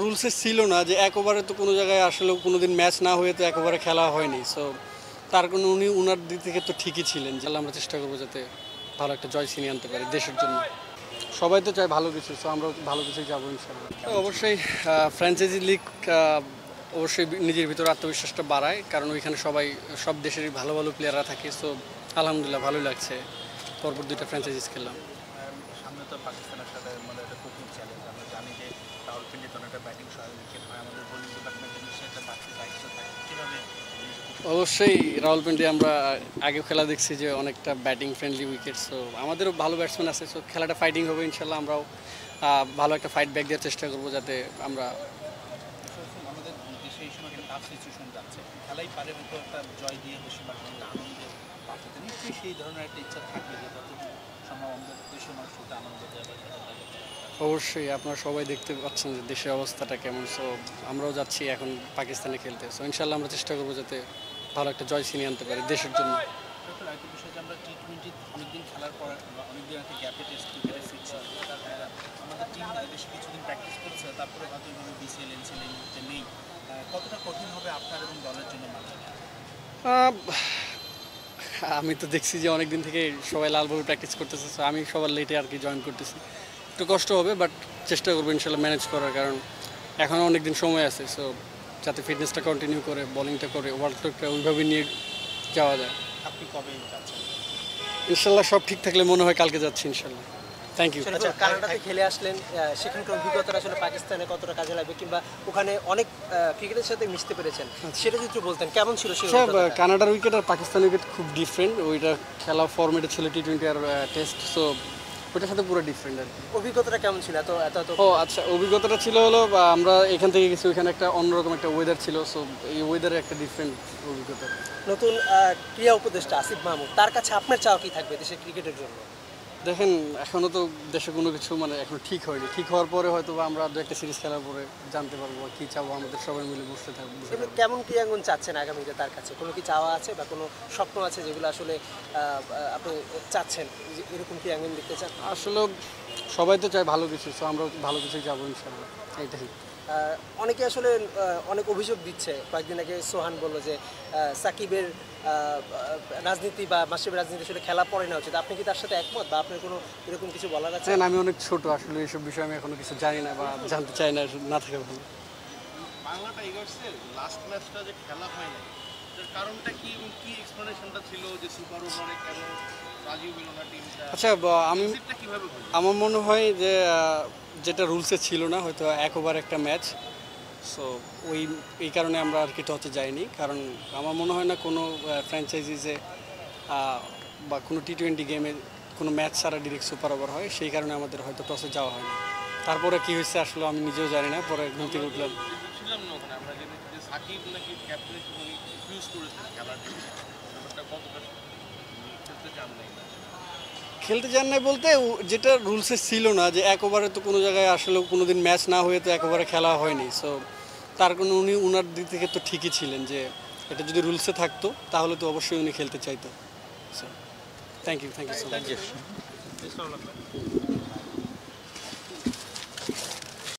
রুলসে ছিল না যে এক ওভারে তো কোনো জায়গায় আসলে কোনোদিন ম্যাচ না হয়ে তো এক ওভারে খেলা হয়নি। সো তার কোনো উনার দিক থেকে তো ঠিকই ছিলেন যে আমরা চেষ্টা করবো যাতে ভালো একটা জয় ছিনিয়ে আনতে পারি দেশের জন্য। সবাই তো চায় ভালো কিছু, সো আমরা ভালো কিছুই যাবো ইনশাল্লাহ। অবশ্যই ফ্র্যাঞ্চাইজি লিগ অবশ্যই নিজের ভিতরে আত্মবিশ্বাসটা বাড়ায়, কারণ ওইখানে সব দেশেরই ভালো ভালো প্লেয়াররা থাকে। সো আলহামদুলিল্লাহ ভালোই লাগছে, পরপর দুইটা ফ্র্যাঞ্চাইজিস খেললাম। সামনে তো পাকিস্তানের সাথে মানে একটা কঠিন চ্যালেঞ্জ। আমরা জানি যে রাওয়ালপিন্ডিতে অনেকটা ব্যাটিং সহায় উইকেট হয়, আমাদের বোলিং ডিপার্টমেন্টের নিশ্চয়ই একটা বাড়তি দায়িত্ব থাকে। কীভাবে? অবশ্যই রাওয়ালপিন্ডি আমরা আগে খেলা দেখছি যে অনেকটা ব্যাটিং ফ্রেন্ডলি উইকেট। সো আমাদেরও ভালো ব্যাটসম্যান আছে, সো খেলাটা ফাইটিং হবে ইনশাল্লাহ। আমরাও ভালো একটা ফাইট ব্যাক দেওয়ার চেষ্টা করবো যাতে আমরা আমাদের দেশে এই সময় একটা টাফ সিচুয়েশন যাচ্ছে, খেলাই পারে মতো একটা জয় দিয়ে দেশের মানুষের আনন্দে পাঠাতে। নিশ্চয়ই সেই ধরনের একটা ইচ্ছা থাকবে যে যতটুকু সম্ভব আমাদের দেশের মানুষকে আনন্দ দেওয়া বা অবশ্যই আপনারা সবাই দেখতে পাচ্ছেন যে দেশের অবস্থাটা কেমন। সো আমরাও যাচ্ছি এখন পাকিস্তানে খেলতে। সো ইনশাল্লাহ আমরা চেষ্টা করবো যাতে ভালো একটা জয় ছিনিয়ে আনতে পারি দেশের জন্য। একটা বিষয় যে আমরা টি-20 অনেকদিন খেলার পর বা অনেকদিন একটা গ্যাপে টেস্ট ক্রিকেটে ফিরছি, আমাদের টিম দেশে কিছুদিন প্র্যাকটিস করছে, তারপরে হয়তো এইভাবে বিসিএল এনসিএল এই মুহূর্তে নেই। কতটা কঠিন হবে আপনার এবং দলের জন্য মানিয়ে নেওয়া? আমি তো দেখছি যে অনেক দিন থেকে সবাই লালভাবে প্র্যাকটিস করতেছে, সো আমি সবার লেটে আর কি জয়েন করতেছি। একটু কষ্ট হবে, বাট চেষ্টা করবো ইনশাল্লাহ ম্যানেজ করার, কারণ এখনও অনেক দিন সময় আছে। সো যাতে ফিটনেসটা কন্টিনিউ করে বোলিংটা করে ওয়ার্ল্ড কাপটা ওইভাবে নিয়ে যাওয়া যায়। আপনি কবে যাচ্ছেন? ইনশাল্লাহ সব ঠিক থাকলে মনে হয় কালকে যাচ্ছি ইনশাল্লাহ। Thank you. কানাডাতে খেলে আসলেন, সেখানকার অভিজ্ঞতাটা আসলে পাকিস্তানে কতটা কাজে লাগবে, কিংবা ওখানে অনেক ক্রিকেটের সাথে মিশতে পেরেছেন, সেটা যদি একটু বলতেন কেমন ছিল সেই অভিজ্ঞতাটা? কানাডার উইকেট আর পাকিস্তান উইকেট খুব ডিফারেন্ট। ওইটা খেলা ফরম্যাটে ছিল টি-20 আর টেস্ট, সো ওইটার সাথে পুরো ডিফারেন্ট আর কি। অভিজ্ঞতাটা কেমন ছিল? এত এত এত ও আচ্ছা, অভিজ্ঞতাটা ছিল হলো আমরা এখান থেকে গেছি, ওইখানে একটা অন্যরকম একটা ওয়েদার ছিল। সো এই ওয়েদারে একটা ডিফারেন্ট অভিজ্ঞতা। নতুন ক্রীড়া উপদেষ্টা আসিফ মাহমুদ, তার কাছে আপনার চাওয়া কি থাকবে দেশের ক্রিকেটের জন্য? দেখেন, এখনও তো দেশে কোনো কিছু মানে এখনো ঠিক হয়নি। ঠিক হওয়ার পরে হয়তো বা আমরা দু একটা সিরিজ খেলার পরে জানতে পারবো কী চাবো, আমাদের সবাই মিলে বসে থাকবো। কেমন ক্রীড়াঙ্গন চাচ্ছেন আগামীতে? তার কাছে কোনো কি চাওয়া আছে বা কোনো স্বপ্ন আছে যেগুলো আসলে আপনি চাচ্ছেন যে এরকম ক্রীড়াঙ্গন দেখতে চান? আসলে সবাই তো চায় ভালো কিছু, সো আমরাও ভালো কিছুই যাবো ইনশাল্লাহ, এইটাই। অনেকে আসলে অনেক অভিযোগ দিচ্ছে। কয়েকদিন আগে সোহান বলল যে সাকিবের রাজনীতি বা মাশরাফির রাজনীতি আসলে খেলা পড়ে না উচিত। আপনি কি তার সাথে একমত, বা আপনার কোনো এরকম কিছু বলার আছে? আমি অনেক ছোট, আসলে এইসব বিষয়ে আমি এখনো কিছু জানি না বা জানতে চাই না, না থাকে ভালো। বাংলা টাইগার্সের লাস্ট ম্যাচটা যে খেলা হয় না, তার কারণটা কি এবং কি এক্সপ্লেনেশনটা ছিল যে সুপার ওভারে কেন রাজীব মিলন টিমটা? আচ্ছা, আমার মনে হয় যে যেটা রুলসে ছিল না, হয়তো এক ওভার একটা ম্যাচ। সো এই কারণে আমরা আর কি টসে যাইনি, কারণ আমার মনে হয় না কোনো ফ্র্যাঞ্চাইজিসে বা কোনো টি-20 গেমে কোনো ম্যাচ ছাড়া ডিরেক্ট সুপার ওভার হয়, সেই কারণে আমাদের হয়তো টসে যাওয়া হয়নি। তারপরে কী হয়েছে আসলে আমি নিজেও জানি না, পরে ঘুম থেকে উঠলাম। খেলতে চান নাই বলতে, যেটা রুলসে ছিল না যে এক ওভারে তো কোনো জায়গায় আসলে কোনোদিন ম্যাচ না হয়ে তো এক ওভারে খেলা হয়নি। সো তার কোনো উনার দিক থেকে তো ঠিকই ছিলেন যে এটা যদি রুলসে থাকতো তাহলে তো অবশ্যই উনি খেলতে চাইতো। So thank you so much.